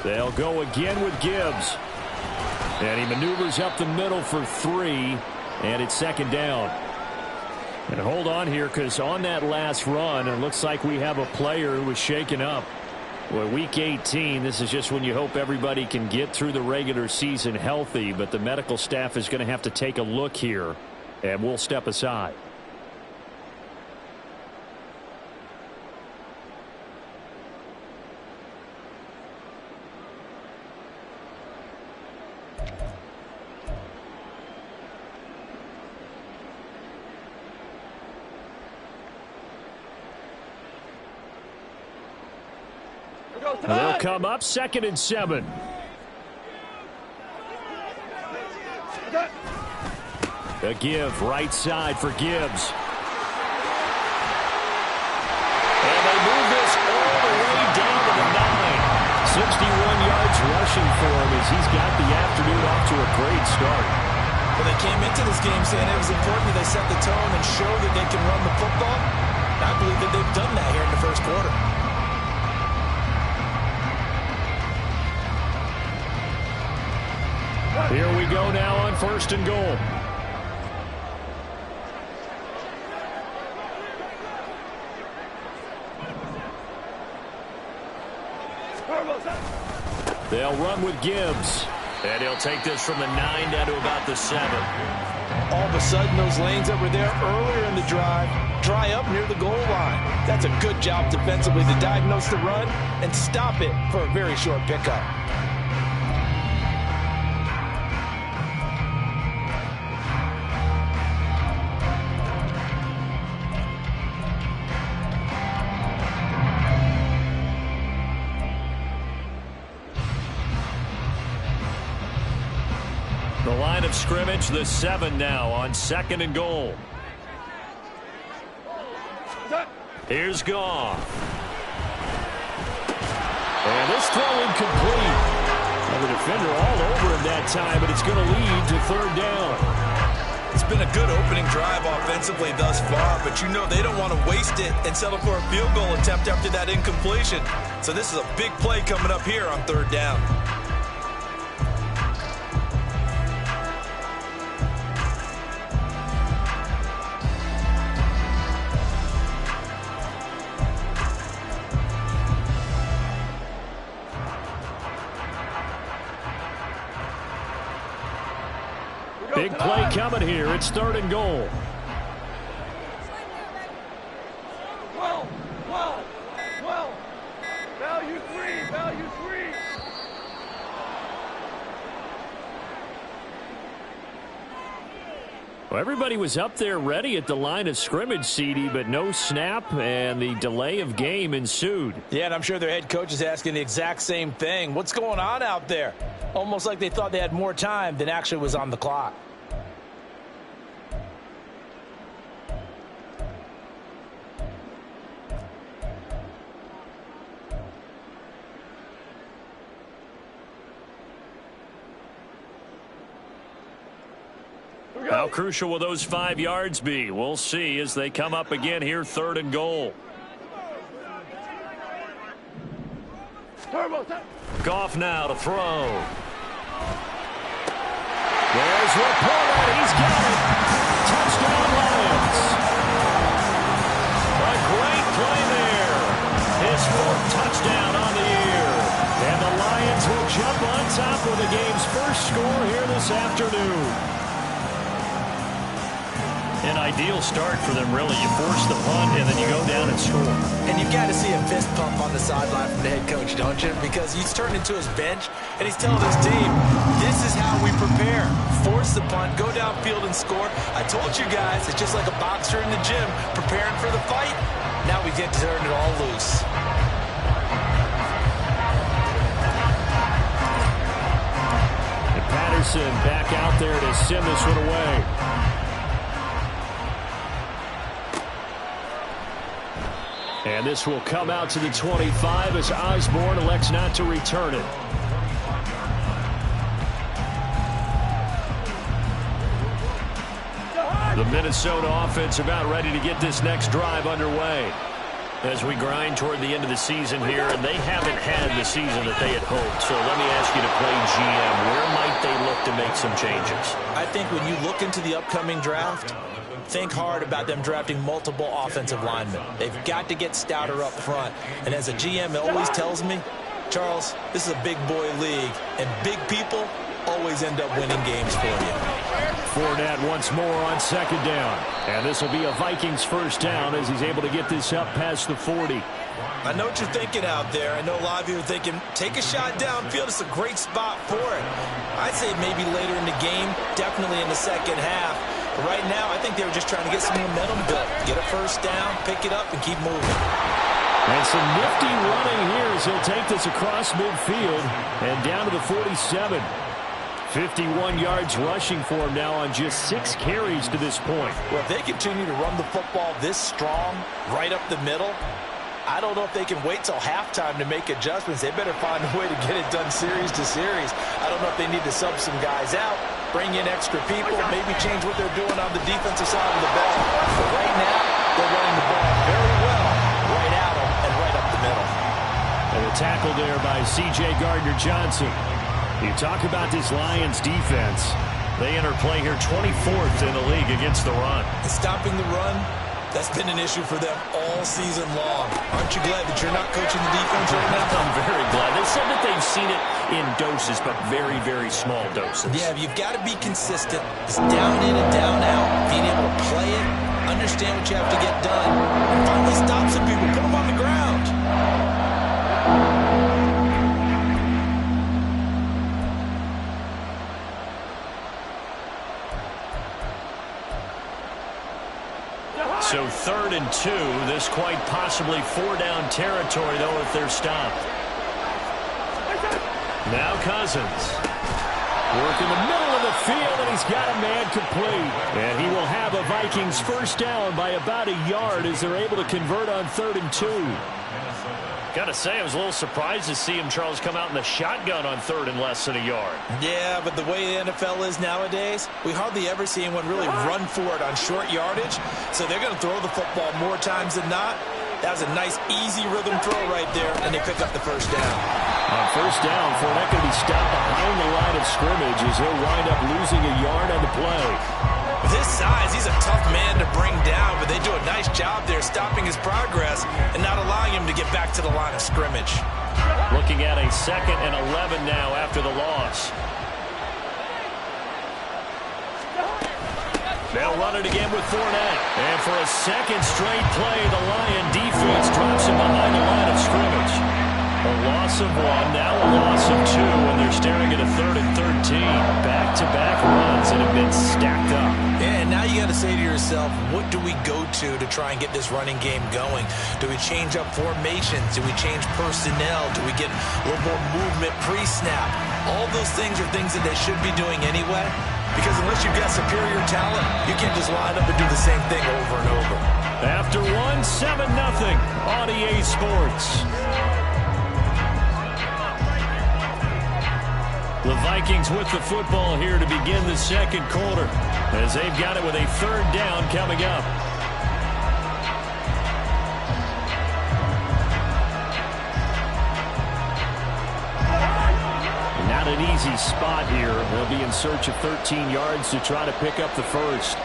They'll go again with Gibbs. And he maneuvers up the middle for 3. And it's second down. And hold on here, because on that last run, it looks like we have a player who was shaken up. Well, week 18, this is just when you hope everybody can get through the regular season healthy. But the medical staff is going to have to take a look here. And we'll step aside. They'll come up 2nd and 7. A give right side for Gibbs. And they move this all the way down to the 9. 61 yards rushing for him as he's got the afternoon off to a great start. Well, they came into this game saying it was important that they set the tone and show that they can run the football. I believe that they've done that here in the first quarter. Here we go now on 1st and goal. They'll run with Gibbs. And he'll take this from the 9 down to about the 7. All of a sudden, those lanes that were there earlier in the drive dry up near the goal line. That's a good job defensively to diagnose the run and stop it for a very short pickup. The line of scrimmage, the 7 now on 2nd and goal. Here's Goff. And this throw incomplete. And the defender all over him that time, but it's going to lead to 3rd down. It's been a good opening drive offensively thus far, but you know they don't want to waste it and settle for a field goal attempt after that incompletion. So this is a big play coming up here on 3rd down. Big play coming here. It's 3rd and goal. Well. Value 3. Well, everybody was up there ready at the line of scrimmage, CD, but no snap, and the delay of game ensued. Yeah, and I'm sure their head coach is asking the exact same thing. What's going on out there? Almost like they thought they had more time than actually was on the clock. How crucial will those 5 yards be? We'll see as they come up again here, 3rd and goal. Goff now to throw. There's Laporte. He's got it. Touchdown Lions. A great play there. His 4th touchdown on the year. And the Lions will jump on top of the game's first score here this afternoon. An ideal start for them, really. You force the punt, and then you go down and score. And you've got to see a fist pump on the sideline from the head coach, don't you? Because he's turned into his bench, and he's telling his team, this is how we prepare. Force the punt, go downfield and score. I told you guys, it's just like a boxer in the gym preparing for the fight. Now we get to turn it all loose. And Patterson back out there to send this one away. And this will come out to the 25 as Osborne elects not to return it. The Minnesota offense about ready to get this next drive underway. As we grind toward the end of the season here, and they haven't had the season that they had hoped. So let me ask you to play GM. Where might they look to make some changes? I think when you look into the upcoming draft, think hard about them drafting multiple offensive linemen. They've got to get stouter up front. And as a GM, it always tells me, Charles, this is a big boy league, and big people always end up winning games for you. Fournette once more on second down. And this will be a Vikings first down as he's able to get this up past the 40. I know what you're thinking out there. I know a lot of you are thinking, take a shot downfield. It's a great spot for it. I'd say maybe later in the game, definitely in the second half. But right now, I think they were just trying to get some momentum built. Get a first down, pick it up, and keep moving. And some nifty running here as he'll take this across midfield and down to the 47. 51 yards rushing for him now on just 6 carries to this point. Well, if they continue to run the football this strong, right up the middle, I don't know if they can wait till halftime to make adjustments. They better find a way to get it done series to series. I don't know if they need to sub some guys out, bring in extra people, maybe change what they're doing on the defensive side of the ball. But right now, they're running the ball very well, right at them and right up the middle. And a tackle there by C.J. Gardner-Johnson. You talk about this Lions defense. They enter play here 24th in the league against the run. And stopping the run, that's been an issue for them all season long. Aren't you glad that you're not coaching the defense right now? I'm very glad. They said that they've seen it in doses, but very, very small doses. Yeah, you've got to be consistent. It's down in and down out. Being able to play it, understand what you have to get done, and finally stop some people, put them on the ground. So 3rd and 2, this quite possibly 4-down territory, though, if they're stopped. Now Cousins. Work in the middle of the field, and he's got a man complete. And he will have a Vikings first down by about a yard as they're able to convert on 3rd and 2. Got to say, I was a little surprised to see him, Charles, come out in the shotgun on 3rd and less than a yard. Yeah, but the way the NFL is nowadays, we hardly ever see anyone really run for it on short yardage. So they're going to throw the football more times than not. That was a nice, easy rhythm throw right there, and they pick up the first down. On first down, Fournette going to be stopped behind the line of scrimmage as he'll wind up losing a yard on the play. With his size, he's a tough man to bring down, but they do a nice job there stopping his progress and not allowing him to get back to the line of scrimmage. Looking at a 2nd and 11 now after the loss. They'll run it again with Fournette. And for a second straight play, the Lion defense drops him behind the line of scrimmage. A loss of 1, now a loss of 2, and they're staring at a 3rd and 13. Back-to-back runs that have been stacked up. Yeah, and now you got to say to yourself, what do we go to try and get this running game going? Do we change up formations? Do we change personnel? Do we get a little more movement pre-snap? All those things are things that they should be doing anyway, because unless you've got superior talent, you can't just line up and do the same thing over and over. After 1, 7-0 on EA Sports. The Vikings with the football here to begin the second quarter as they've got it with a 3rd down coming up. Not an easy spot here. They'll be in search of 13 yards to try to pick up the first.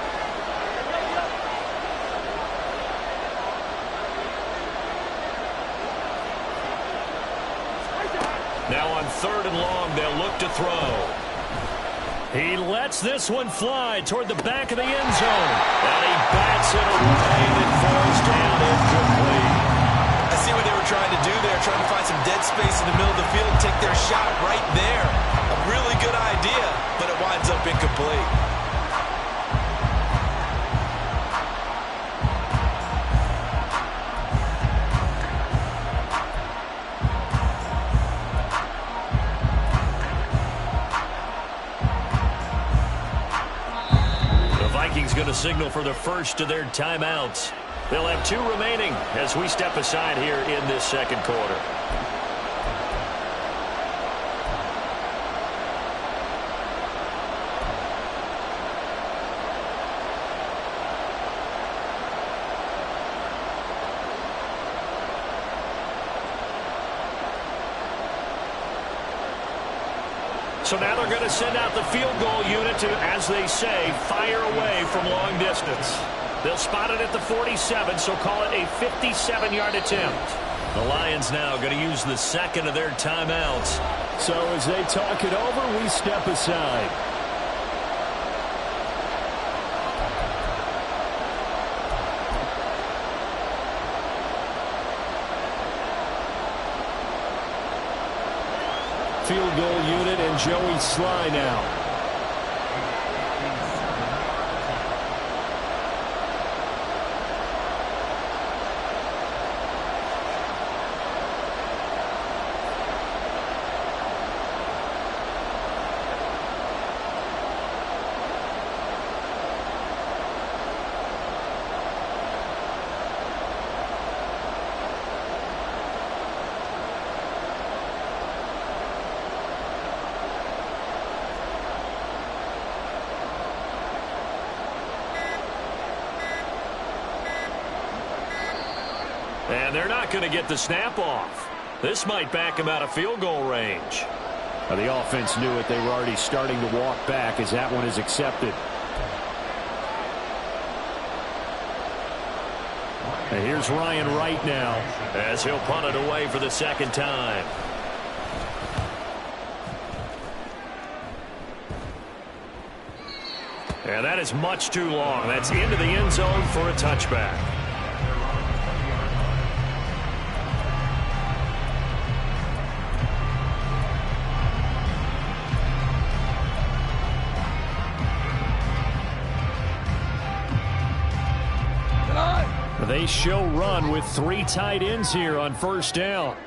Now on 3rd and long, they'll look to throw. He lets this one fly toward the back of the end zone. And he bats it away and it falls down incomplete. I see what they were trying to do there, trying to find some dead space in the middle of the field and take their shot right there. A really good idea, but it winds up incomplete. Going to signal for the first of their timeouts. They'll have 2 remaining as we step aside here in this second quarter. So now they're going to send out the field goal unit to, as they say, fire away from long distance. They'll spot it at the 47, so call it a 57-yard attempt. The Lions now going to use the second of their timeouts. So as they talk it over, we step aside. Field goal unit and Joey Sly now. And they're not going to get the snap off. This might back him out of field goal range. The offense knew it. They were already starting to walk back as that one is accepted. And here's Ryan Wright now, as he'll punt it away for the second time. And that is much too long. That's into the end zone for a touchback. They show run with 3 tight ends here on first down.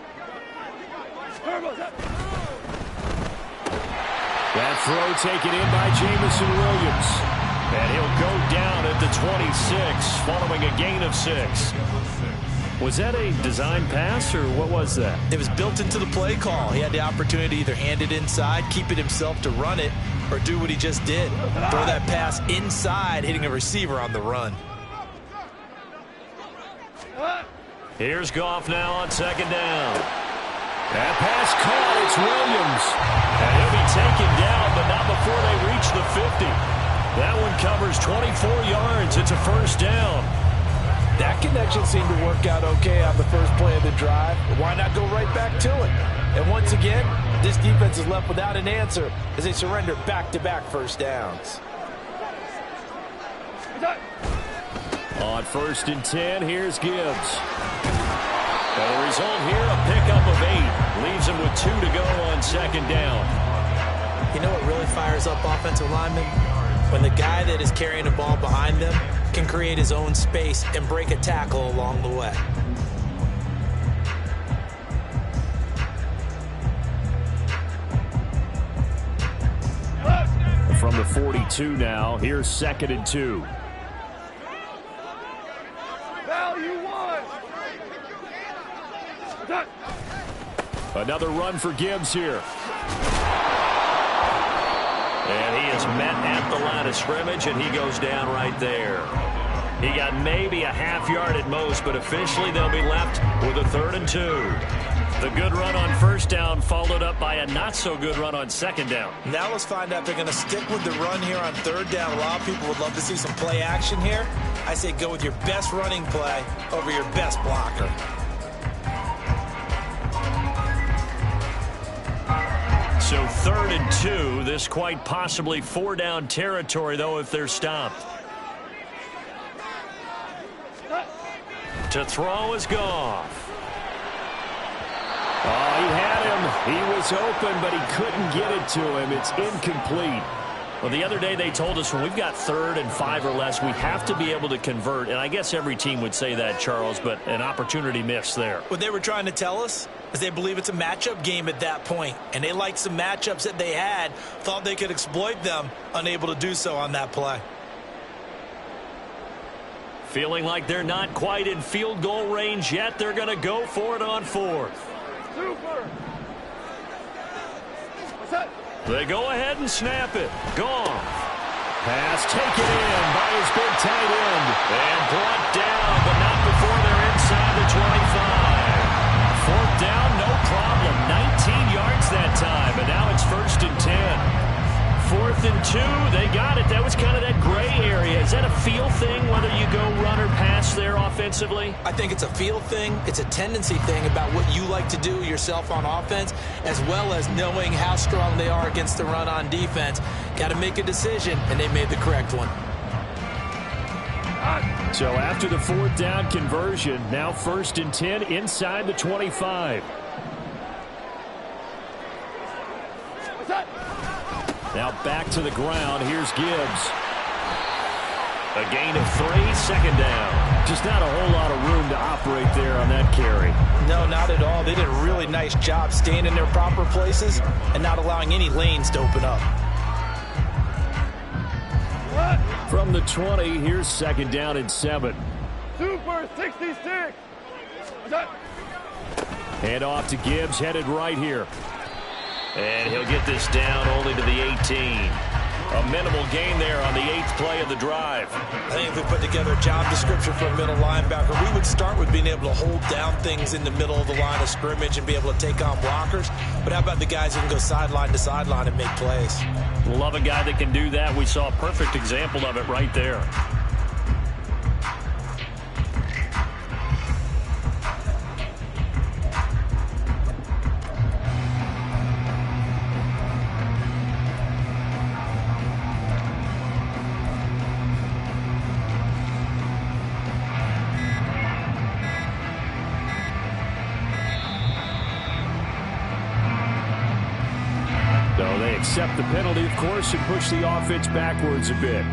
That throw taken in by Jamison Williams. And he'll go down at the 26 following a gain of 6. Was that a design pass or what was that? It was built into the play call. He had the opportunity to either hand it inside, keep it himself to run it, or do what he just did. Throw that pass inside, hitting a receiver on the run. Here's Goff now on second down. That pass caught. It's Williams. And he'll be taken down, but not before they reach the 50. That one covers 24 yards. It's a first down. That connection seemed to work out okay on the first play of the drive. Why not go right back to it? And once again, this defense is left without an answer as they surrender back-to-back first downs. On 1st and 10, here's Gibbs. Well, the result here, a pickup of 8. Leaves him with 2 to go on second down. You know what really fires up offensive linemen? When the guy that is carrying the ball behind them can create his own space and break a tackle along the way. From the 42 now, here's 2nd and 2. Another run for Gibbs here. And he is met at the line of scrimmage, and he goes down right there. He got maybe a half yard at most, but officially they'll be left with a 3rd and 2. The good run on first down followed up by a not-so-good run on second down. Now let's find out if they're going to stick with the run here on 3rd down. A lot of people would love to see some play action here. I say go with your best running play over your best blocker. So 3rd and 2, this quite possibly 4-down territory, though, if they're stopped. To throw is Goff. Oh, he had him. He was open, but he couldn't get it to him. It's incomplete. Well, the other day they told us when we've got 3rd and 5 or less, we have to be able to convert. And I guess every team would say that, Charles, but an opportunity missed there. What they were trying to tell us is they believe it's a matchup game at that point. And they liked some matchups that they had, thought they could exploit them, unable to do so on that play. Feeling like they're not quite in field goal range yet, they're going to go for it on 4th. Super. What's that? They go ahead and snap it. Goff. Pass taken in by his big tight end. And brought down, but not before they're inside the 25. 4th down, no problem. 19 yards that time, and now it's 1st and 10. 4th and 2. They got it. That was kind of that gray area. Is that a feel thing, whether you go run or pass there offensively? I think it's a feel thing. It's a tendency thing about what you like to do yourself on offense, as well as knowing how strong they are against the run on defense. Got to make a decision, and they made the correct one. So after the 4th down conversion, now 1st and 10 inside the 25. Now back to the ground. Here's Gibbs. A gain of 3, 2nd down. Just not a whole lot of room to operate there on that carry. No, not at all. They did a really nice job staying in their proper places and not allowing any lanes to open up. From the 20, here's 2nd down and 7. Super 66. Hand off to Gibbs, headed right here. And he'll get this down only to the 18. A minimal gain there on the 8th play of the drive. I think if we put together a job description for a middle linebacker, we would start with being able to hold down things in the middle of the line of scrimmage and be able to take on blockers. But how about the guys who can go sideline to sideline and make plays? Love a guy that can do that. We saw a perfect example of it right there. So they accept the penalty, of course, and push the offense backwards a bit.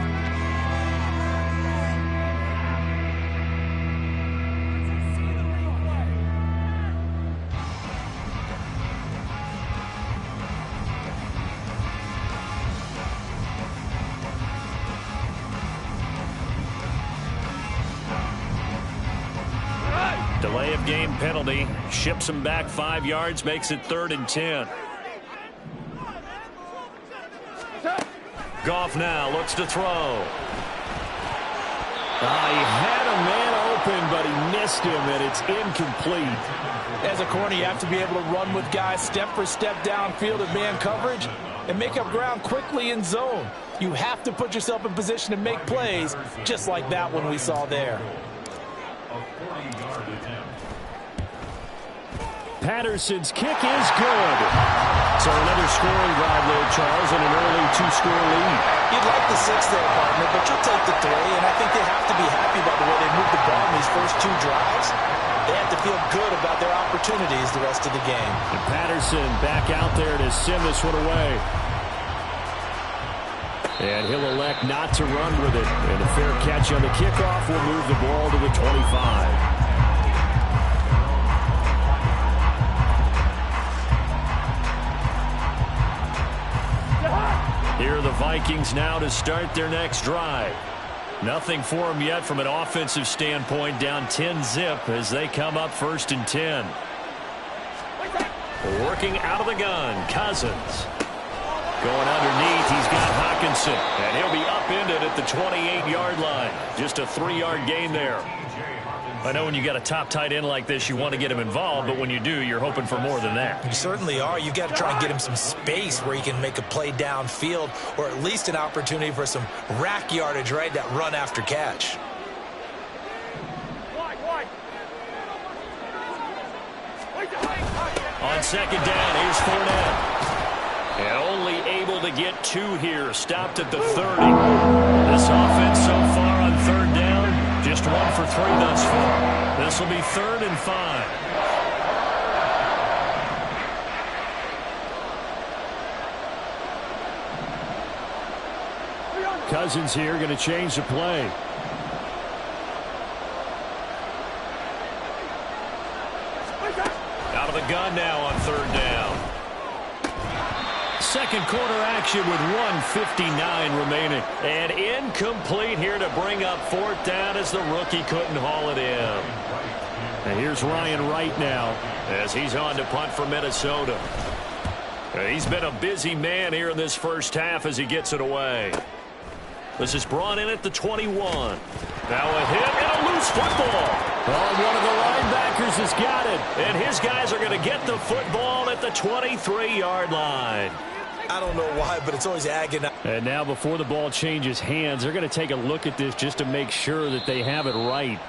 Delay of game penalty. Ships them back 5 yards, makes it 3rd and 10. Goff now looks to throw. He had a man open, but he missed him, and it's incomplete. As a corner, you have to be able to run with guys step for step downfield in man coverage and make up ground quickly in zone. You have to put yourself in position to make plays, just like that one we saw there. Patterson's kick is good. So another scoring drive there, Charles, and an early 2-score lead. You'd like the 6 there, partner, but you'll take the 3, and I think they have to be happy by the way they moved the ball in these first 2 drives. They have to feel good about their opportunities the rest of the game. And Patterson back out there to send this one away. And he'll elect not to run with it. And a fair catch on the kickoff will move the ball to the 25. Here are the Vikings now to start their next drive. Nothing for them yet from an offensive standpoint, down 10-zip as they come up 1st and 10. Working out of the gun, Cousins. Going underneath, he's got Hockenson, and he'll be upended at the 28-yard line. Just a 3-yard gain there. I know when you got a top tight end like this, you want to get him involved, but when you do, you're hoping for more than that. You certainly are. You've got to try and get him some space where he can make a play downfield, or at least an opportunity for some rack yardage, right? That run after catch. On 2nd down, here's Fournette. And only able to get 2 here, stopped at the 30. This offense so far on 3rd down, just 1 for 3 thus far. This will be 3rd and 5. Cousins here going to change the play. Out of the gun now on 3rd down. Second quarter action with 1:59 remaining. And incomplete here to bring up 4th down as the rookie couldn't haul it in. And here's Ryan Wright now as he's on to punt for Minnesota. He's been a busy man here in this first half as he gets it away. This is brought in at the 21. Now a hit and a loose football. Oh, one of the linebackers has got it. And his guys are going to get the football at the 23-yard line. I don't know why, but it's always agonizing. And now before the ball changes hands, they're going to take a look at this just to make sure that they have it right.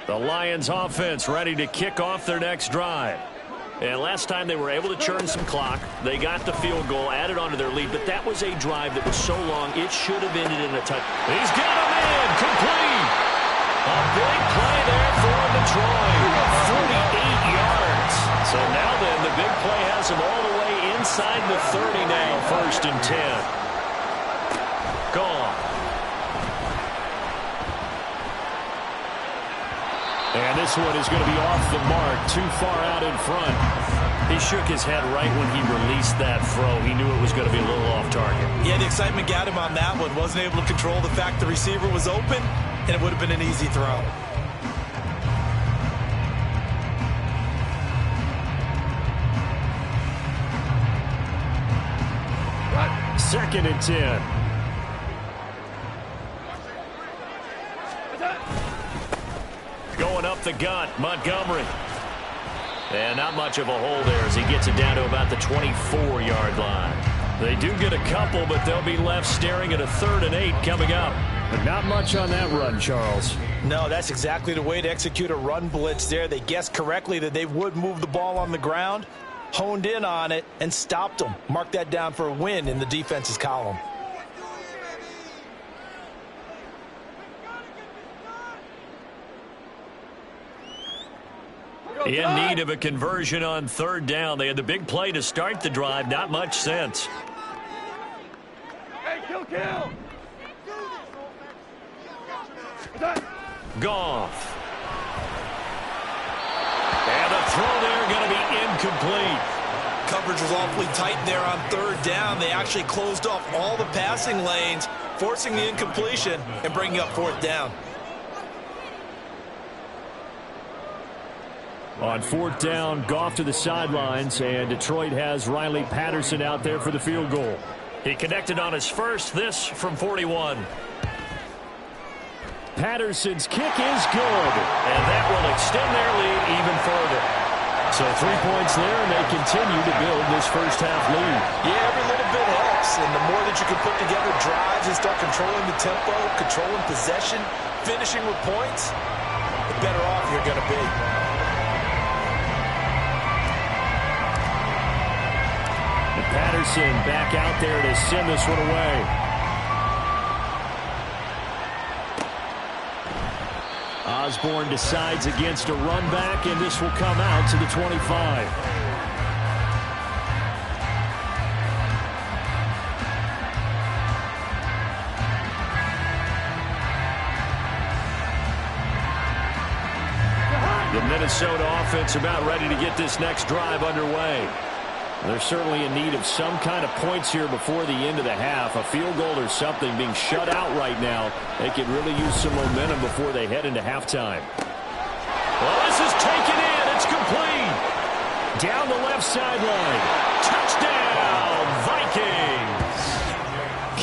The Lions offense ready to kick off their next drive. And last time they were able to churn some clock. They got the field goal, added on to their lead, but that was a drive that was so long it should have ended in a touchdown. He's got him in, complete. A big play there for Detroit. 48 yards. So now then, the big play has him all the way inside the 30 now, 1st and 10. Gone. And this one is going to be off the mark, too far out in front. He shook his head right when he released that throw. He knew it was going to be a little off target. Yeah, the excitement got him on that one. Wasn't able to control the fact the receiver was open, and it would have been an easy throw. Second and 10. Going up the gut, Montgomery. And not much of a hole there as he gets it down to about the 24-yard line. They do get a couple, but they'll be left staring at a 3rd and 8 coming up. But not much on that run, Charles. No, that's exactly the way to execute a run blitz there. They guessed correctly that they would move the ball on the ground, honed in on it, and stopped them. Mark that down for a win in the defense's column. In need of a conversion on 3rd down. They had the big play to start the drive. Not much sense. Hey, kill! Goff. And the throw there going to be incomplete. Coverage was awfully tight there on 3rd down. They actually closed off all the passing lanes, forcing the incompletion and bringing up 4th down. On 4th down, Goff to the sidelines, and Detroit has Riley Patterson out there for the field goal. He connected on his first, this from 41. Patterson's kick is good, and that will extend their lead even further. So 3 points there, and they continue to build this first half lead. Yeah, every little bit helps, and the more that you can put together drives and start controlling the tempo, controlling possession, finishing with points, the better off you're going to be. Patterson back out there to send this one away. Osborne decides against a run back, and this will come out to the 25. The Minnesota offense about ready to get this next drive underway. They're certainly in need of some kind of points here before the end of the half. A field goal or something being shut out right now. They could really use some momentum before they head into halftime. Well, this is taken in. It's complete. Down the left sideline. Touchdown, Vikings.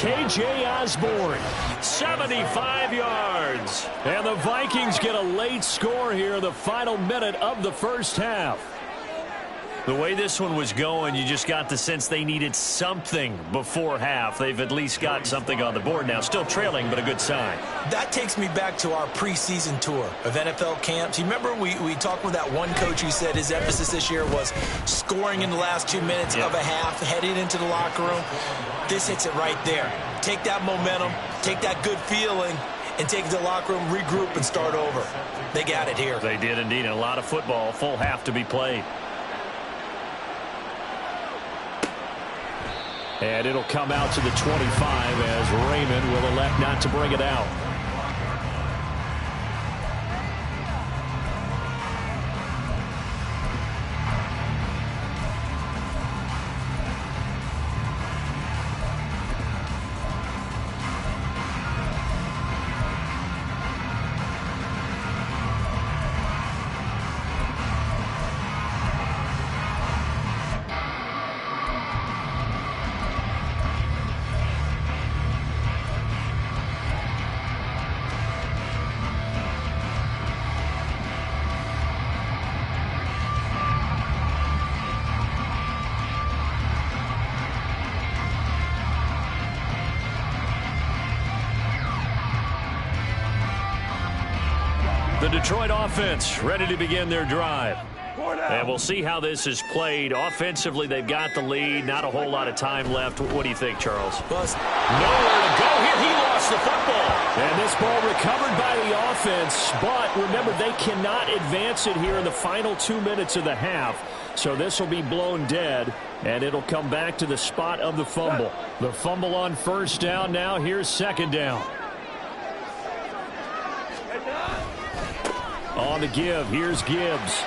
K.J. Osborne, 75 yards. And the Vikings get a late score here in the final minute of the first half. The way this one was going, you just got the sense they needed something before half. They've at least got something on the board now. Still trailing, but a good sign. That takes me back to our preseason tour of NFL camps. You remember we talked with that one coach who said his emphasis this year was scoring in the last 2 minutes of a half, heading into the locker room. This hits it right there. Take that momentum, take that good feeling, and take it to the locker room, regroup, and start over. They got it here. They did indeed. And a lot of football, full half to be played. And it'll come out to the 25 as Raymond will elect not to bring it out. The Detroit offense ready to begin their drive. And we'll see how this is played. Offensively, they've got the lead. Not a whole lot of time left. What do you think, Charles? Well, nowhere to go here. He lost the football. And this ball recovered by the offense. But remember, they cannot advance it here in the final 2 minutes of the half. So this will be blown dead, and it'll come back to the spot of the fumble. The fumble on first down now. Here's second down. On the give, here's Gibbs.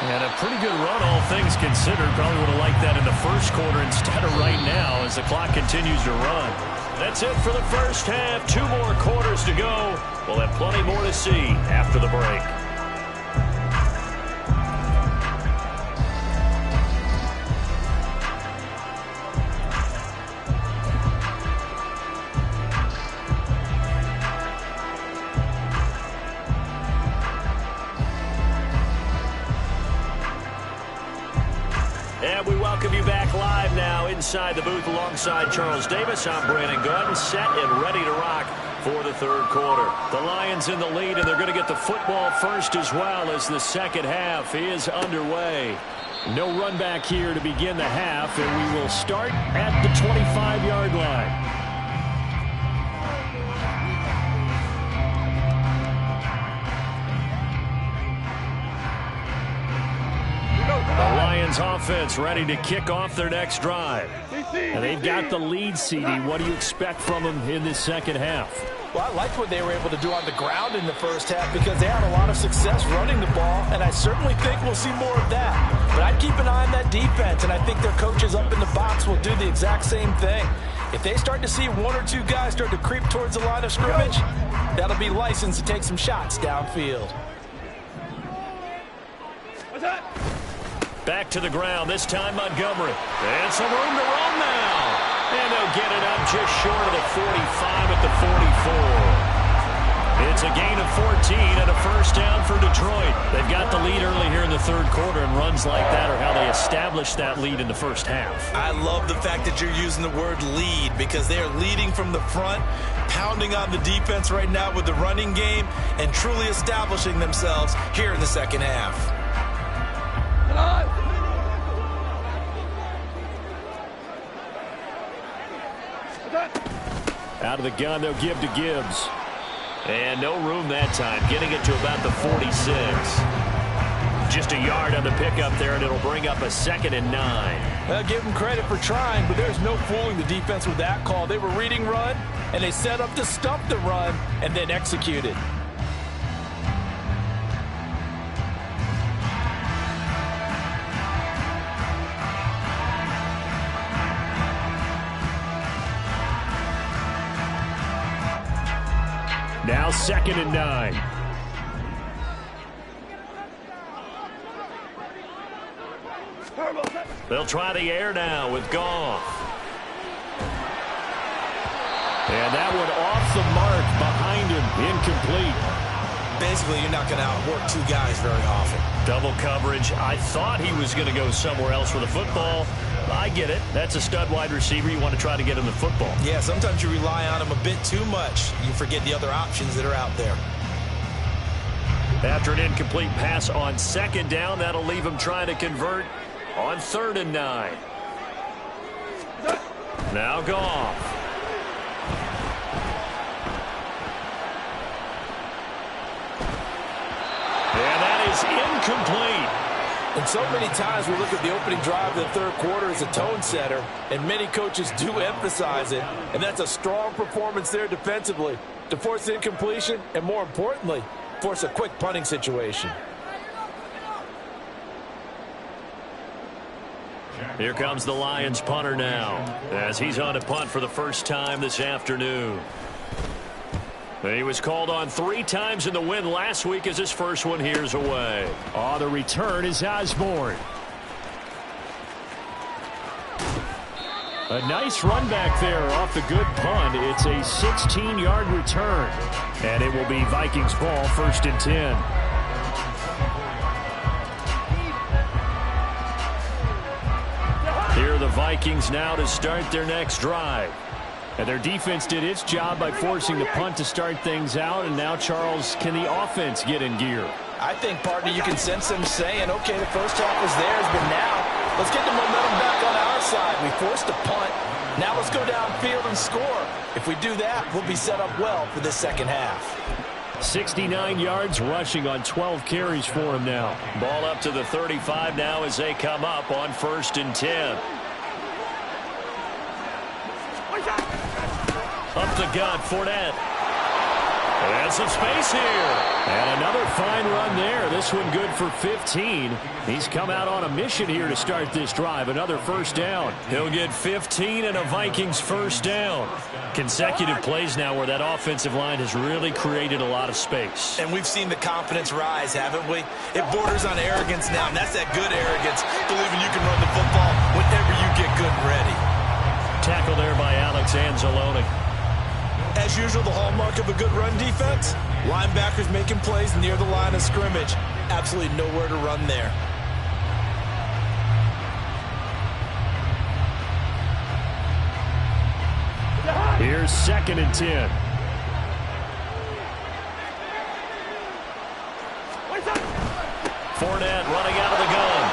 And a pretty good run, all things considered. Probably would have liked that in the first quarter instead of right now as the clock continues to run. That's it for the first half. 2 more quarters to go. We'll have plenty more to see after the break. And we welcome you back live now inside the booth alongside Charles Davis. I'm Brandon Gunn, set and ready to rock for the third quarter. The Lions in the lead, and they're going to get the football first as well as the second half is underway. No run back here to begin the half, and we will start at the 25-yard line. The Lions offense ready to kick off their next drive. And they've got the lead, CD. What do you expect from them in this second half? Well, I liked what they were able to do on the ground in the first half because they had a lot of success running the ball, and I certainly think we'll see more of that. But I'd keep an eye on that defense, and I think their coaches up in the box will do the exact same thing. If they start to see 1 or 2 guys start to creep towards the line of scrimmage, that'll be license to take some shots downfield. Back to the ground, this time Montgomery. And some room to run now. And they'll get it up just short of the 45 at the 44. It's a gain of 14 and a first down for Detroit. They've got the lead early here in the third quarter, and runs like that are how they established that lead in the first half. I love the fact that you're using the word lead because they are leading from the front, pounding on the defense right now with the running game, and truly establishing themselves here in the second half. Out of the gun, they'll give to Gibbs. And no room that time, getting it to about the 46. Just a yard on the pickup there, and it'll bring up a 2nd and 9. I'll give them credit for trying, but there's no fooling the defense with that call. They were reading run, and they set up to stump the run, and then executed. Now 2nd and 9. They'll try the air now with Goff. And that one off the mark behind him, incomplete. Basically, you're not going to outwork 2 guys very often. Double coverage. I thought he was going to go somewhere else with the football. I get it. That's a stud wide receiver. You want to try to get him the football. Yeah, sometimes you rely on him a bit too much. You forget the other options that are out there. After an incomplete pass on 2nd down, that'll leave him trying to convert on 3rd and 9. Now Goff. And that is incomplete. And so many times we look at the opening drive of the third quarter as a tone setter, and many coaches do emphasize it, and that's a strong performance there defensively to force incompletion and, more importantly, force a quick punting situation. Here comes the Lions punter now as he's on a punt for the first time this afternoon. He was called on 3 times in the win last week as his first one here's away. On the return is Osborne. A nice run back there off the good punt. It's a 16-yard return. And it will be Vikings ball, 1st and 10. Here are the Vikings now to start their next drive. And their defense did its job by forcing the punt to start things out. And now, Charles, can the offense get in gear? I think, partner, you can sense them saying, okay, the first half was theirs, but now let's get the momentum back on our side. We forced a punt. Now let's go downfield and score. If we do that, we'll be set up well for this second half. 69 yards rushing on 12 carries for him now. Ball up to the 35 now as they come up on 1st and 10. Up the gut, Fournette. And some space here. And another fine run there. This one good for 15. He's come out on a mission here to start this drive. Another first down. He'll get 15 and a Vikings first down. Consecutive plays now where that offensive line has really created a lot of space. And we've seen the confidence rise, haven't we? It borders on arrogance now, and that's that good arrogance, believing you can run the football whenever you get good and ready. Tackle there by Alex Anzalone. As usual, the hallmark of a good run defense, linebackers making plays near the line of scrimmage. Absolutely nowhere to run there. Here's 2nd and 10. Fournette running out of the gun.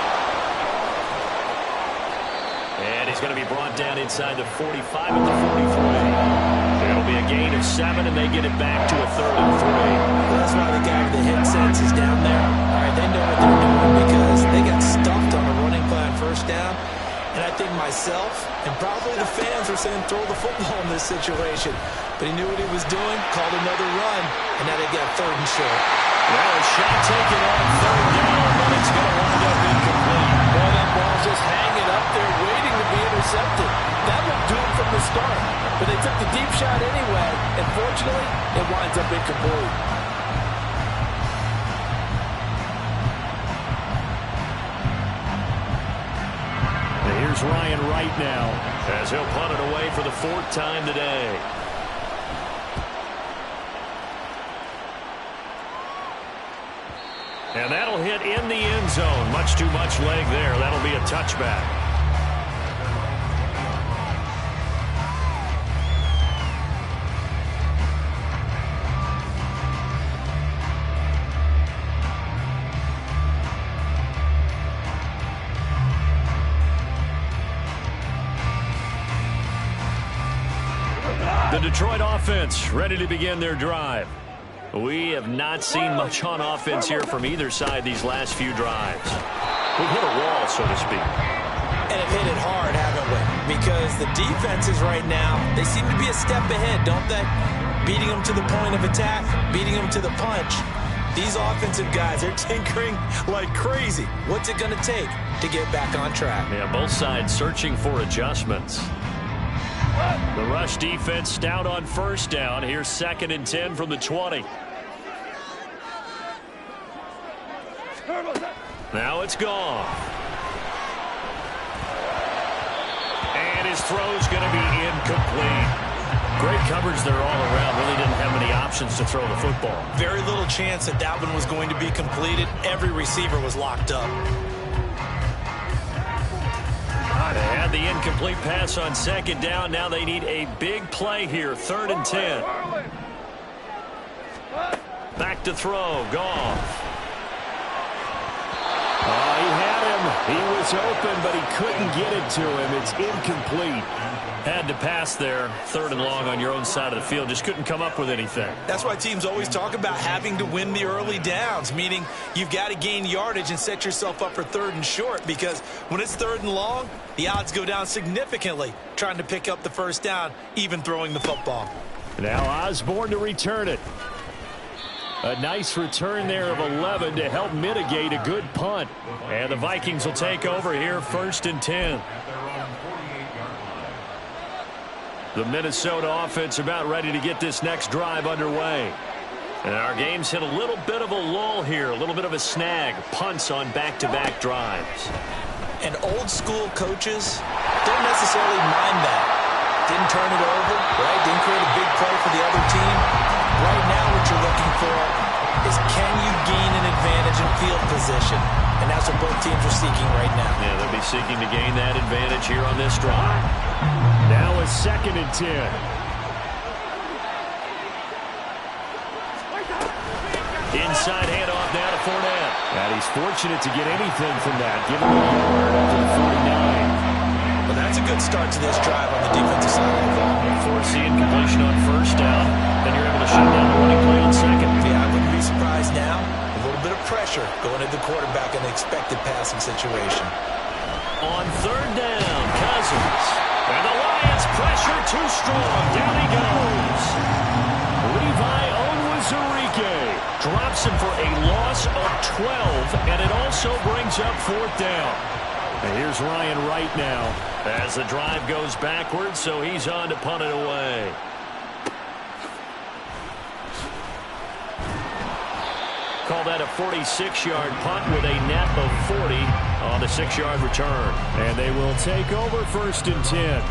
And he's going to be brought down inside the 45 at the 43. It'll be a gain of 7, and they get it back to a 3rd and 3. Well, that's why the guy with the hit sense is down there. All right, they know what they're doing because they got stuffed on a running play on first down. And I think myself and probably the fans were saying throw the football in this situation. But he knew what he was doing, called another run, and now they got 3rd and short. Well, a shot taken on 3rd down, but it's going to wind up incomplete. Boy, that ball's just hanging up there waiting to be intercepted. That would do it from the start. But they took the deep shot anyway, and fortunately, it winds up incomplete. And here's Ryan Wright now, as he'll punt it away for the 4th time today. And that'll hit in the end zone. Much too much leg there. That'll be a touchback. The Detroit offense ready to begin their drive. We have not seen much on offense here from either side these last few drives. We've hit a wall, so to speak. And have hit it hard, haven't we? Because the defenses right now, they seem to be a step ahead, don't they? Beating them to the point of attack, beating them to the punch. These offensive guys, they're tinkering like crazy. What's it going to take to get back on track? Yeah, both sides searching for adjustments. The rush defense stout on first down. Here's 2nd and 10 from the 20. Now it's gone. And his throw's going to be incomplete. Great coverage there all around. Really didn't have many options to throw the football. Very little chance that that one was going to be completed. Every receiver was locked up. They had the incomplete pass on 2nd down. Now they need a big play here. 3rd and 10. Back to throw. Goff. He had him. He was open, but he couldn't get it to him. It's incomplete. Had to pass there. 3rd and long on your own side of the field. Just couldn't come up with anything. That's why teams always talk about having to win the early downs, meaning you've got to gain yardage and set yourself up for 3rd and short, because when it's 3rd and long, the odds go down significantly trying to pick up the first down, even throwing the football. Now Osborne to return it. A nice return there of 11 to help mitigate a good punt. And the Vikings will take over here, 1st and 10. The Minnesota offense about ready to get this next drive underway. And our game's hit a little bit of a lull here, a little bit of a snag. Punts on back-to-back drives. And old-school coaches don't necessarily mind that. Didn't turn it over, right? Didn't create a big play for the other team. Right now what you're looking for is can you gain an advantage in field position? And that's what both teams are seeking right now. Yeah, they'll be seeking to gain that advantage here on this drive. Now a 2nd and 10. Inside handoff now to Fournette. And he's fortunate to get anything from that, given the yard up to the 49. Well, that's a good start to this drive on the defensive side of the ball. Force the incompletion on 1st down. Then you're able to shut down the running play on 2nd. Yeah, I wouldn't be surprised now. A little bit of pressure going at the quarterback in the expected passing situation. On 3rd down, Cousins. And the Lions pressure too strong. Down he goes. Levi Onwuzurike drops him for a loss of 12, and it also brings up 4th down. And here's Ryan Wright now as the drive goes backwards, so he's on to punt it away. Call that a 46-yard punt with a net of 40 on the 6-yard return. And they will take over 1st and 10.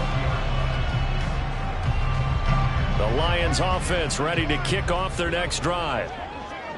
The Lions offense ready to kick off their next drive.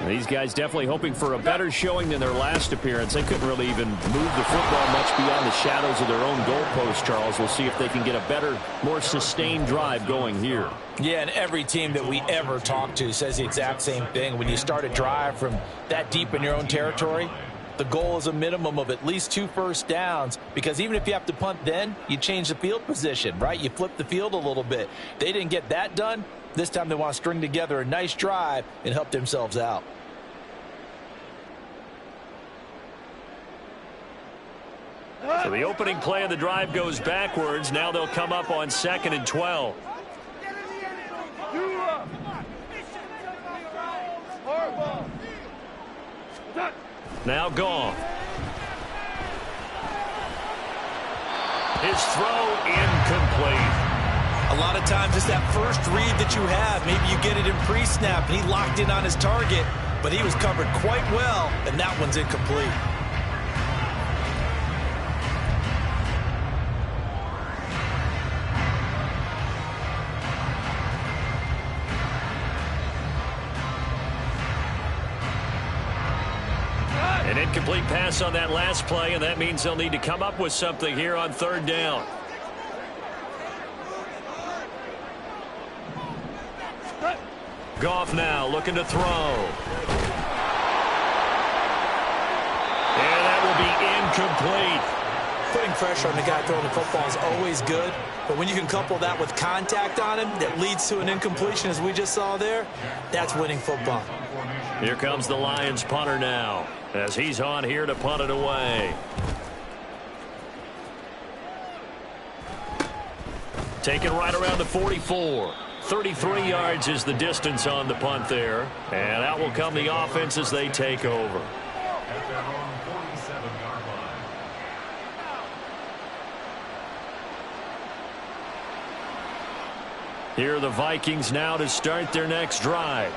These guys definitely hoping for a better showing than their last appearance. They couldn't really even move the football much beyond the shadows of their own goalpost, Charles. We'll see if they can get a better, more sustained drive going here. Yeah, and every team that we ever talk to says the exact same thing. When you start a drive from that deep in your own territory, the goal is a minimum of at least 2 first downs, because even if you have to punt then, you change the field position, right? You flip the field a little bit. They didn't get that done. This time they want to string together a nice drive and help themselves out. So the opening play of the drive goes backwards. Now they'll come up on 2nd and 12. Now gone. His throw incomplete. A lot of times it's that first read that you have. Maybe you get it in pre-snap, and he locked in on his target, but he was covered quite well, and that one's incomplete. An incomplete pass on that last play, and that means they'll need to come up with something here on 3rd down. Goff now looking to throw. And that will be incomplete. Putting pressure on the guy throwing the football is always good, but when you can couple that with contact on him that leads to an incompletion, as we just saw there, that's winning football. Here comes the Lions punter now, as he's on here to punt it away. Taken right around the 44. 33 yards is the distance on the punt there. And out will come the offense as they take over. Here are the Vikings now to start their next drive.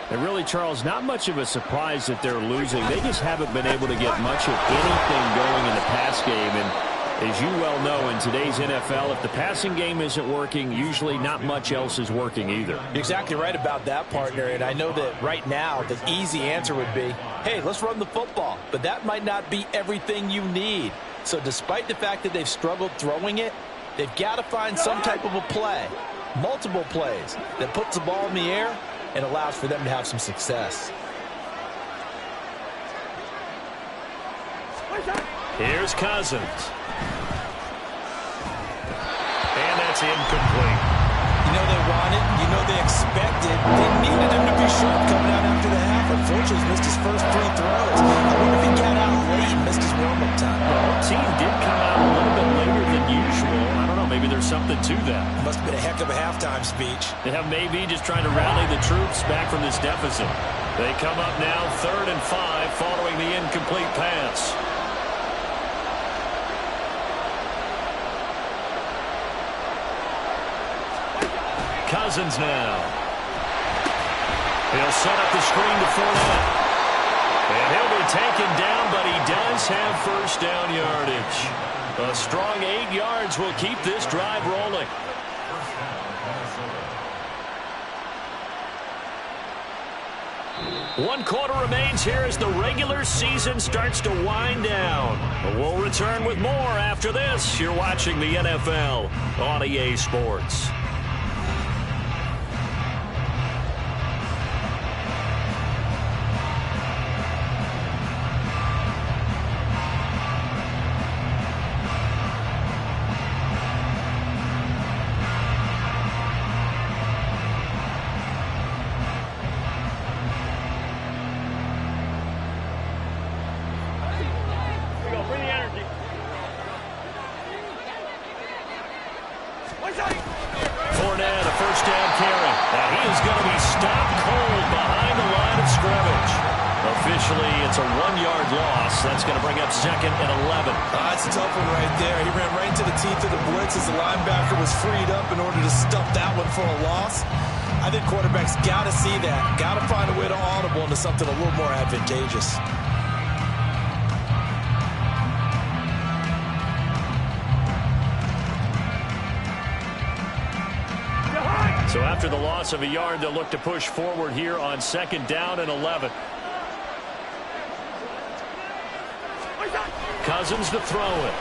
And really, Charles, not much of a surprise that they're losing. They just haven't been able to get much of anything going in the pass game. And as you well know, in today's NFL, if the passing game isn't working, usually not much else is working either. You're exactly right about that, partner. And I know that right now the easy answer would be, hey, let's run the football. But that might not be everything you need. So despite the fact that they've struggled throwing it, they've got to find some type of a play, multiple plays, that puts the ball in the air and allows for them to have some success. Here's Cousins. And that's incomplete. You know they want it. You know they expect it. They needed him to be sharp coming out after the half. Unfortunately, he's missed his first 3 throws. I wonder if he got out late and missed his warm-up time. Well, our team did come out a little bit later than usual. I don't know. Maybe there's something to that. Must have been a heck of a halftime speech. Yeah, maybe just trying to rally the troops back from this deficit. They come up now 3rd and 5 following the incomplete pass. Cousins now. He'll set up the screen to Fournette. And he'll be taken down, but he does have first down yardage. A strong 8 yards will keep this drive rolling. 1 quarter remains here as the regular season starts to wind down. But we'll return with more after this. You're watching the NFL on EA Sports. Lonneb, a first down carry. And he is going to be stopped cold behind the line of scrimmage. Officially, it's a 1-yard loss. That's going to bring up 2nd and 11. That's a tough one right there. He ran right into the teeth of the blitz as the linebacker was freed up in order to stuff that one for a loss. I think quarterbacks got to see that. Got to find a way to audible into something a little more advantageous. So after the loss of a yard, they'll look to push forward here on 2nd down and 11. Cousins to throw it.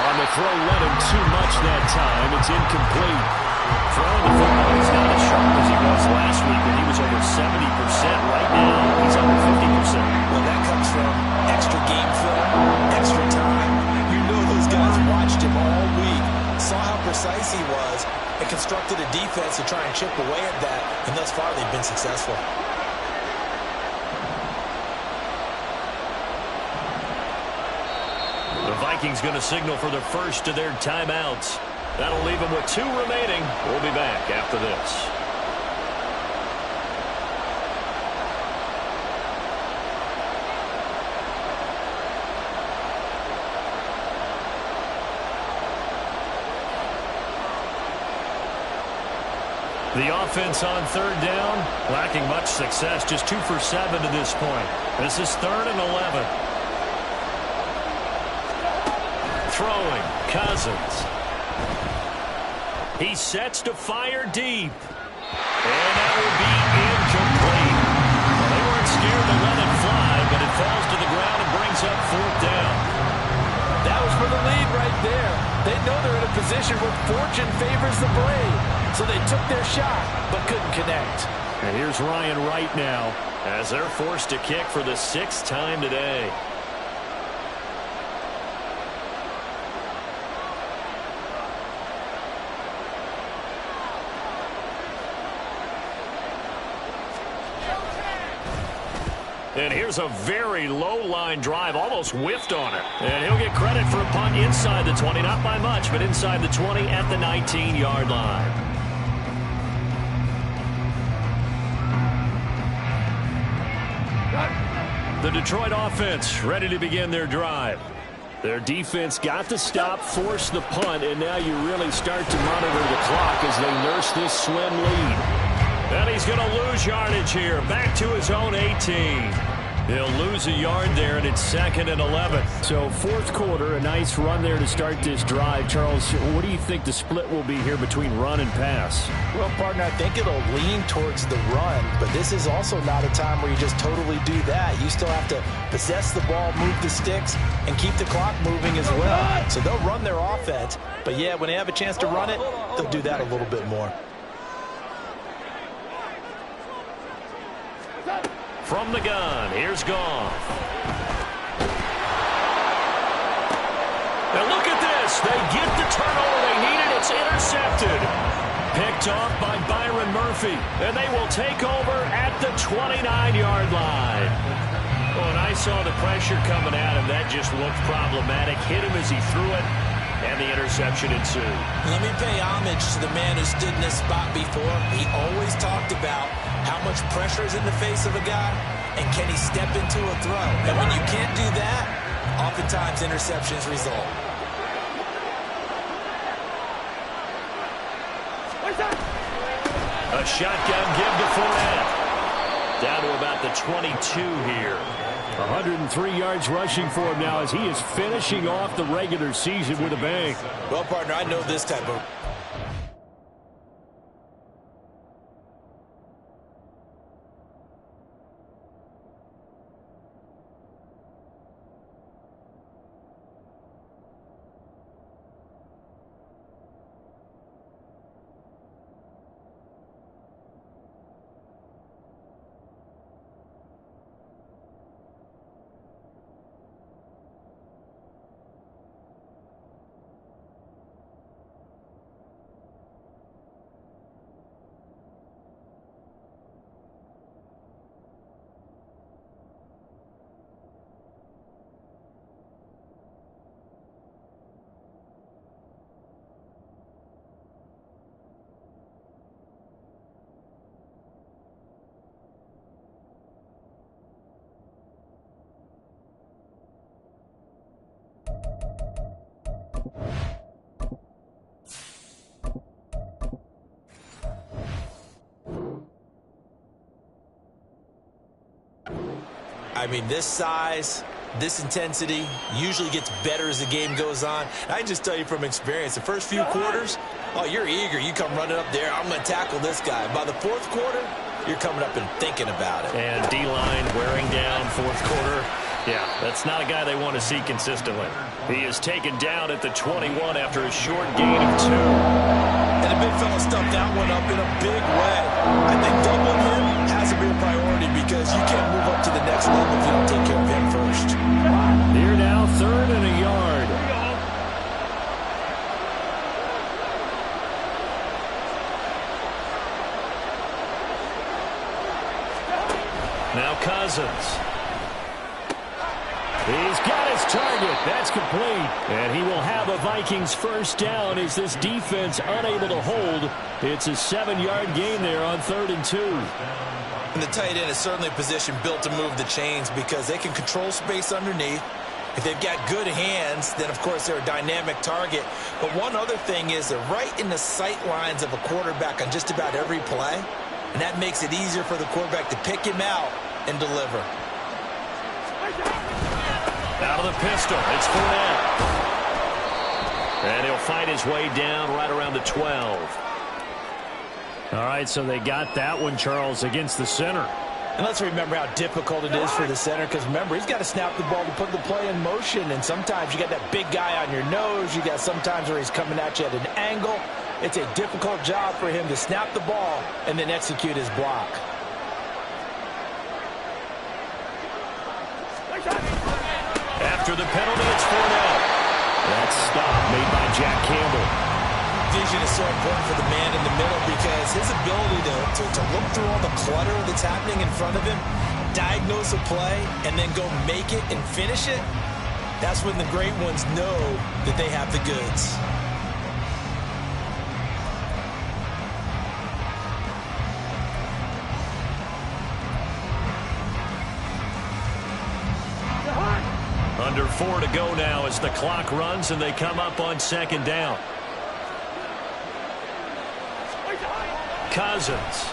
On the throw, let him too much that time. It's incomplete. Throwing the football, he's not as sharp as he was last week when he was over 70%. Right now, he's under 50%. Well, that comes from extra game film, extra time. You know those guys watched him all week, saw how precise he was, and constructed a defense to try and chip away at that, and thus far they've been successful. The Vikings going to signal for the first of their timeouts. That'll leave them with 2 remaining. We'll be back after this. The offense on 3rd down, lacking much success, just 2 for 7 to this point. This is 3rd and 11. Throwing, Cousins. He sets to fire deep. And that will be incomplete. They weren't scared to let it fly, but it falls to the ground and brings up 4th down. That was for the lead right there. They know they're in a position where fortune favors the brave. So they took their shot, but couldn't connect. And here's Ryan Wright now, as they're forced to kick for the 6th time today. And here's a very low-line drive, almost whiffed on it. And he'll get credit for a punt inside the 20, not by much, but inside the 20 at the 19-yard line. The Detroit offense ready to begin their drive. Their defense got the stop, forced the punt, and now you really start to monitor the clock as they nurse this slim lead. And he's going to lose yardage here, back to his own 18. He'll lose a yard there, and it's 2nd and 11. So 4th quarter, a nice run there to start this drive. Charles, what do you think the split will be here between run and pass? Well, partner, I think it'll lean towards the run, but this is also not a time where you just totally do that. You still have to possess the ball, move the sticks, and keep the clock moving as well. So they'll run their offense, but yeah, when they have a chance to run it, they'll do that a little bit more. From the gun, here's Goff. Now look at this. They get the turnover they needed. It's intercepted. Picked off by Byron Murphy. And they will take over at the 29-yard line. When I saw the pressure coming at him, that just looked problematic. Hit him as he threw it, and the interception ensued. Let me pay homage to the man who stood in this spot before. He always talked about how much pressure is in the face of a guy, and can he step into a throw? And when you can't do that, oftentimes interceptions result. A shotgun give to Fournette. Down to about the 22 here. 103 yards rushing for him now as he is finishing off the regular season with a bang. Well, partner, I know this type of... I mean, this size, this intensity usually gets better as the game goes on. I can just tell you from experience, the first few quarters, oh, you're eager. You come running up there, I'm going to tackle this guy. By the fourth quarter, you're coming up and thinking about it. And D-line wearing down fourth quarter. Yeah, that's not a guy they want to see consistently. He is taken down at the 21 after a short gain of 2. And the big fella stuffed that one up in a big way. I think doubling him has to be a priority because you can't move up to the next level if you don't take care of him first. Here now, 3rd and a yard. Now Cousins. He's got his target. That's complete. And he will have a Vikings first down as this defense unable to hold. It's a 7-yard gain there on 3rd and 2. And the tight end is certainly a position built to move the chains because they can control space underneath. If they've got good hands, then, of course, they're a dynamic target. But one other thing is they're right in the sight lines of a quarterback on just about every play. And that makes it easier for the quarterback to pick him out and deliver. Out of the pistol, it's Fournette. And he'll fight his way down right around the 12. All right, so they got that one, Charles, against the center. And let's remember how difficult it is for the center because, remember, he's got to snap the ball to put the play in motion. And sometimes you got that big guy on your nose. You got sometimes where he's coming at you at an angle. It's a difficult job for him to snap the ball and then execute his block. After the penalty, it's Fournette. That stop made by Jack Campbell. Vision is so important for the man in the middle because his ability to look through all the clutter that's happening in front of him, diagnose a play, and then go make it and finish it, that's when the great ones know that they have the goods. Under 4 to go now as the clock runs and they come up on 2nd down. Cousins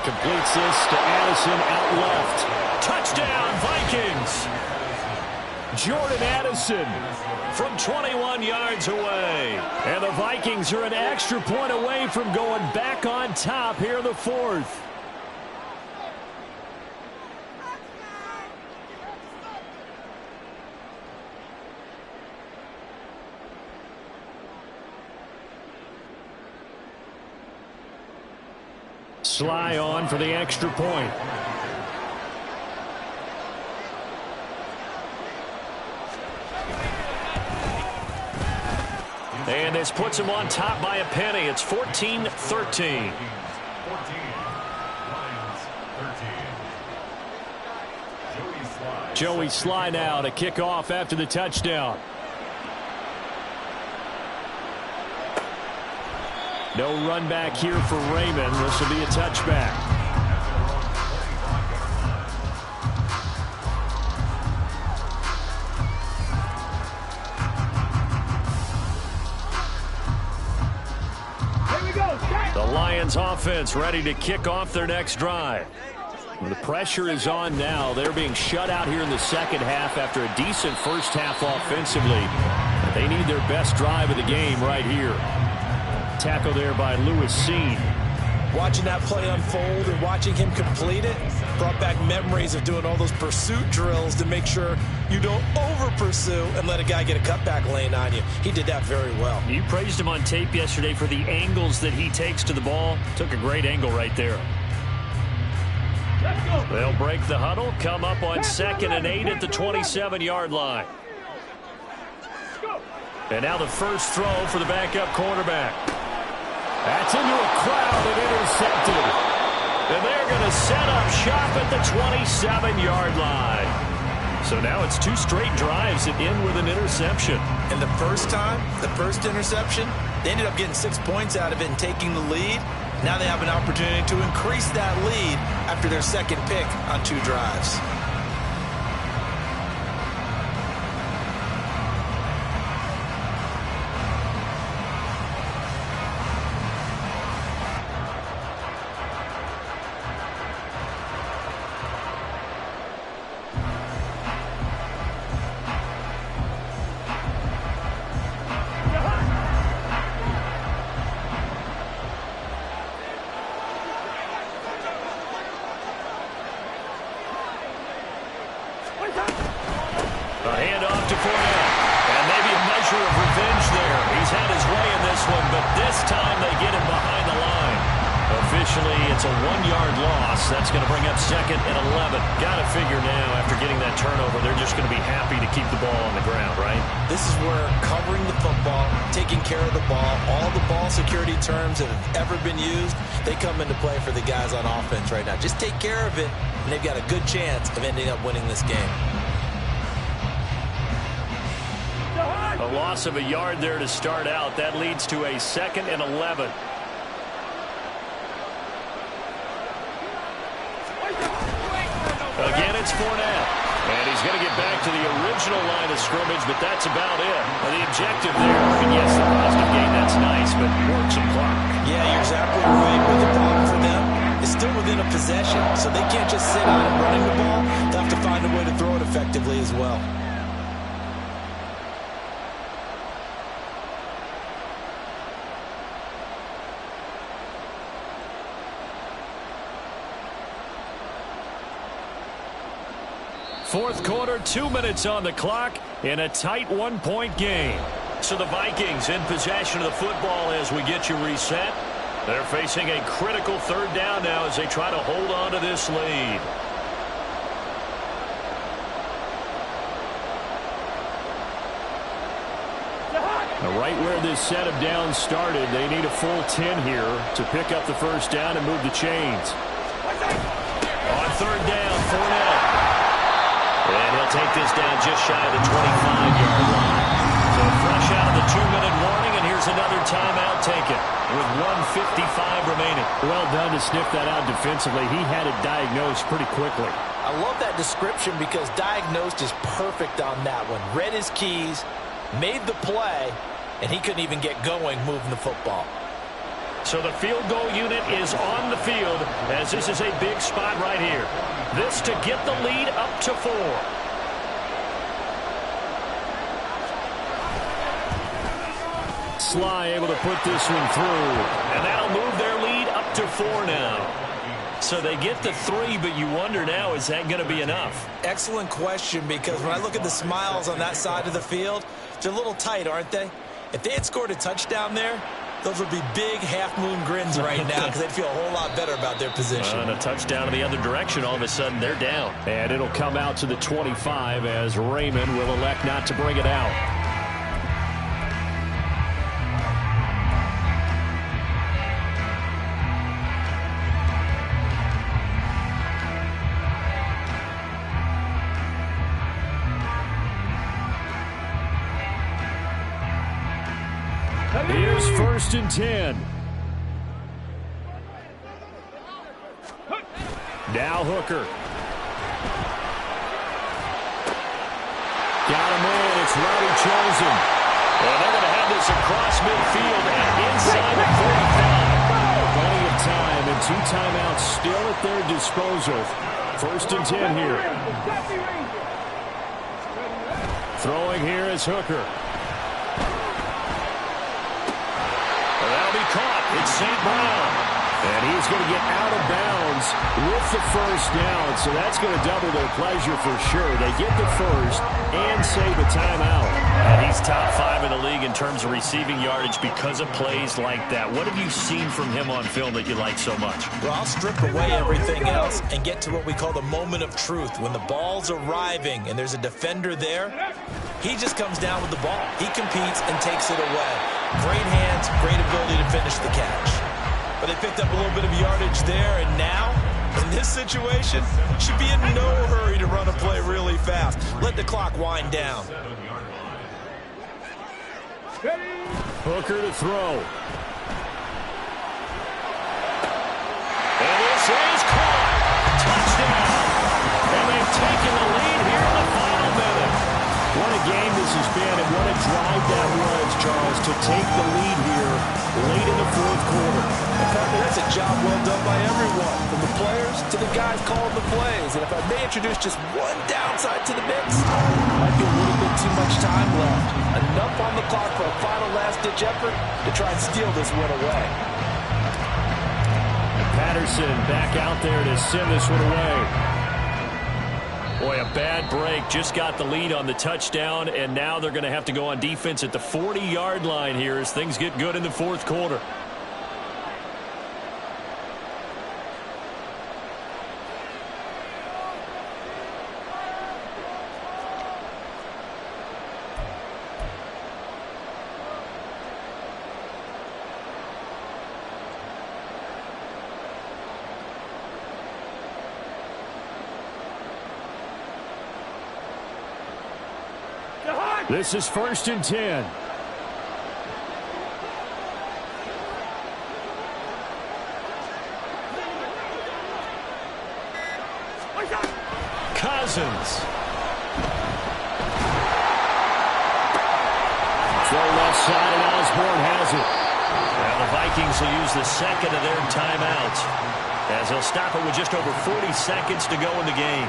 completes this to Addison out left. Touchdown, Vikings! Jordan Addison from 21 yards away. And the Vikings are an extra point away from going back on top here in the 4th. Sly on for the extra point. And this puts him on top by a penny. It's 14-13. Joey Sly now to kick off after the touchdown. No run back here for Raymond. This will be a touchback. Here we go. The Lions offense ready to kick off their next drive. The pressure is on now. They're being shut out here in the second half after a decent first half offensively. They need their best drive of the game right here. Tackle there by Lewis Seen. Watching that play unfold and watching him complete it brought back memories of doing all those pursuit drills to make sure you don't over-pursue and let a guy get a cutback lane on you. He did that very well. You praised him on tape yesterday for the angles that he takes to the ball. Took a great angle right there. They'll break the huddle, come up on 2nd and 8 at the 27-yard line. And now the first throw for the backup quarterback. That's into a crowd and intercepted. And they're going to set up shop at the 27-yard line. So now it's 2 straight drives that end with an interception. And the first time, the first interception, they ended up getting 6 points out of it and taking the lead. Now they have an opportunity to increase that lead after their second pick on 2 drives. this one, but this time they get him behind the line. Officially, it's a 1-yard loss. That's going to bring up 2nd and 11. Got to figure now, after getting that turnover, they're just going to be happy to keep the ball on the ground, right? This is where covering the football, taking care of the ball, all the ball security terms that have ever been used, they come into play for the guys on offense right now. Just take care of it, and they've got a good chance of ending up winning this game. A loss of a yard there to start out. That leads to a 2nd and 11. Again, it's Fournette. And he's going to get back to the original line of scrimmage, but that's about it. And the objective there, and yes, the positive gain, that's nice, but work some clock. Yeah, you're exactly right. But the problem for them is still within a possession, so they can't just sit on it running the ball. They'll have to find a way to throw it effectively as well. Fourth quarter, 2 minutes on the clock in a tight 1-point game. So the Vikings in possession of the football as we get you reset. They're facing a critical 3rd down now as they try to hold on to this lead. Now right where this set of downs started, they need a full 10 here to pick up the 1st down and move the chains. On 3rd down, Fournette. And he'll take this down just shy of the 25-yard line. So fresh out of the 2-minute warning, and here's another timeout taken with 1:55 remaining. Well done to sniff that out defensively. He had it diagnosed pretty quickly. I love that description because diagnosed is perfect on that one. Read his keys, made the play, and he couldn't even get going moving the football. So the field goal unit is on the field as this is a big spot right here. This to get the lead up to 4. Sly able to put this one through. And that'll move their lead up to 4 now. So they get the 3, but you wonder now, is that going to be enough? Excellent question, because when I look at the smiles on that side of the field, they're a little tight, aren't they? If they had scored a touchdown there, those would be big half-moon grins right now because they'd feel a whole lot better about their position. And a touchdown in the other direction, all of a sudden they're down. And it'll come out to the 25 as Raymond will elect not to bring it out. Here's 1st and 10. Now Hooker. Got him in. It's Robbie Chosen. And they're going to have this across midfield and inside the 45. Plenty of time and 2 timeouts still at their disposal. 1st and 10 here. Throwing here is Hooker. Caught. It's St. Brown. And he's going to get out of bounds with the 1st down. So that's going to double their pleasure for sure. They get the 1st and save a timeout. And he's top 5 in the league in terms of receiving yardage because of plays like that. What have you seen from him on film that you like so much? Well, I'll strip away everything else and get to what we call the moment of truth. When the ball's arriving and there's a defender there, he just comes down with the ball. He competes and takes it away. Great hands, great ability to finish the catch. But they picked up a little bit of yardage there, and now, in this situation, should be in no hurry to run a play really fast. Let the clock wind down. Hooker to throw. And this is caught. Touchdown. And they've taken the lead here in the final minute. What a game this has been, and what a drive that was, Charles, to take the lead here late in the 4th quarter. That's a job well done by everyone, from the players to the guys calling the plays. And if I may introduce just one downside to the mix, might be a little bit too much time left. Enough on the clock for a final last-ditch effort to try and steal this one away. And Patterson back out there to send this one away. Boy, a bad break. Just got the lead on the touchdown, and now they're going to have to go on defense at the 40-yard line here as things get good in the fourth quarter. This is 1st and 10. Cousins. Throw left side, and Osborne has it. And the Vikings will use the second of their timeouts as they'll stop it with just over 40 seconds to go in the game.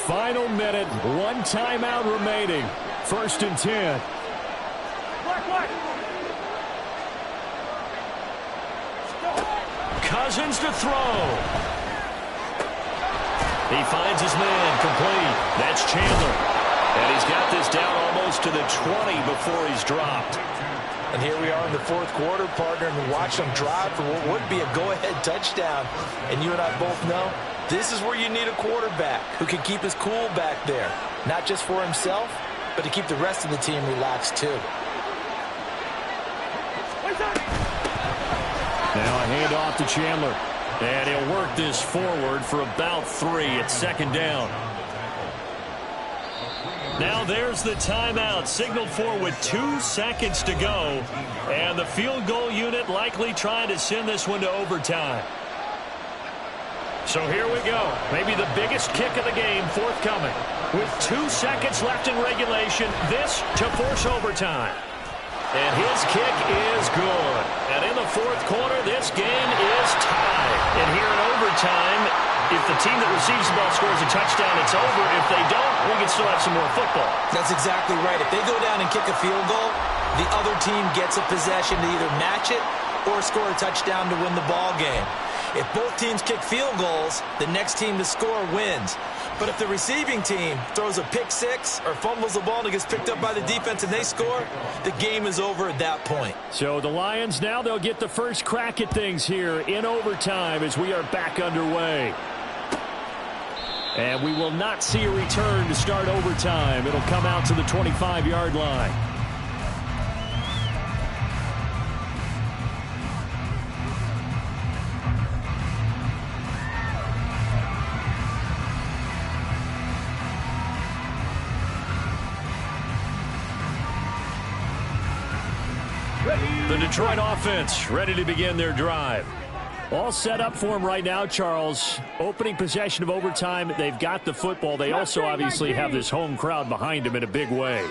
Final minute, one timeout remaining. 1st and 10. Cousins to throw. He finds his man complete. That's Chandler. And he's got this down almost to the 20 before he's dropped. And here we are in the fourth quarter, partner, and we watch them drive for what would be a go-ahead touchdown. And you and I both know this is where you need a quarterback who can keep his cool back there. Not just for himself, but to keep the rest of the team relaxed too. Now a handoff to Chandler. And he'll work this forward for about 3 at 2nd down. Now there's the timeout signaled for with 2 seconds to go. And the field goal unit likely trying to send this one to overtime. So here we go. Maybe the biggest kick of the game forthcoming. With 2 seconds left in regulation, this to force overtime. And his kick is good. And in the fourth quarter, this game is tied. And here in overtime, if the team that receives the ball scores a touchdown, it's over. If they don't, we can still have some more football. That's exactly right. If they go down and kick a field goal, the other team gets a possession to either match it or score a touchdown to win the ball game. If both teams kick field goals, the next team to score wins. But if the receiving team throws a pick six or fumbles the ball and it gets picked up by the defense and they score, the game is over at that point. So the Lions now, they'll get the first crack at things here in overtime as we are back underway. And we will not see a return to start overtime. It'll come out to the 25-yard line. The Detroit offense ready to begin their drive. All set up for them right now, Charles. Opening possession of overtime. They've got the football. They also obviously have this home crowd behind them in a big way.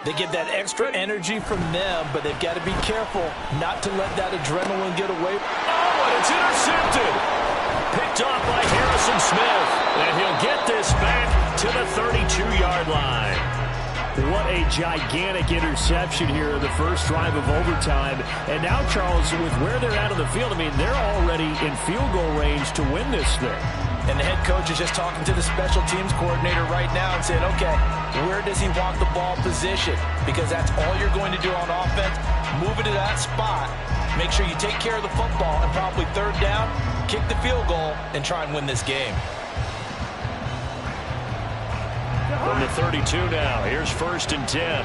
They get that extra energy from them, but they've got to be careful not to let that adrenaline get away. Oh, and it's intercepted. Picked off by Harrison Smith. And he'll get this back to the 32-yard line. What a gigantic interception here in the first drive of overtime. And now, Charles, with where they're at on the field, I mean, they're already in field goal range to win this thing. And the head coach is just talking to the special teams coordinator right now and saying, okay, where does he want the ball positioned? Because that's all you're going to do on offense. Move it to that spot. Make sure you take care of the football and probably third down, kick the field goal, and try and win this game. From the 32 now, here's 1st and 10.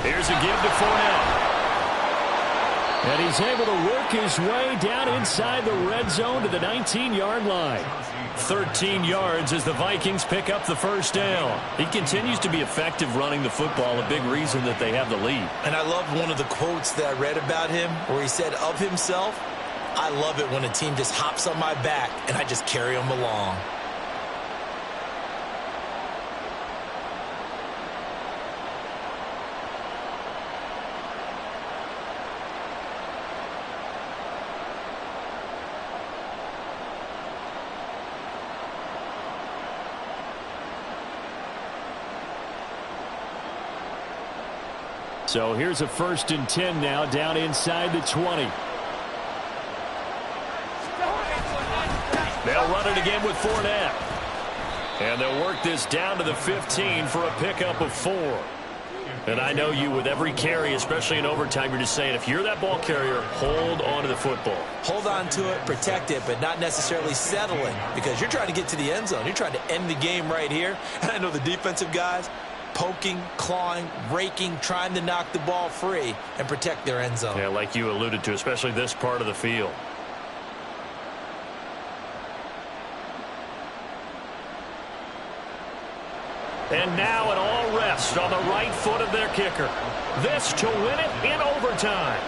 Here's a give to Fournette. And he's able to work his way down inside the red zone to the 19-yard line. 13 yards as the Vikings pick up the first down. He continues to be effective running the football, a big reason that they have the lead. And I love one of the quotes that I read about him where he said of himself, "I love it when a team just hops on my back and I just carry them along." So here's a 1st and 10 now down inside the 20. They'll run it again with Fournette. And they'll work this down to the 15 for a pickup of 4. And I know you, with every carry, especially in overtime, you're just saying, if you're that ball carrier, hold on to the football. Hold on to it, protect it, but not necessarily settling, because you're trying to get to the end zone. You're trying to end the game right here. And I know the defensive guys, poking, clawing, raking, trying to knock the ball free and protect their end zone. Yeah, like you alluded to, especially this part of the field. And now an all rest on the right foot of their kicker. This to win it in overtime.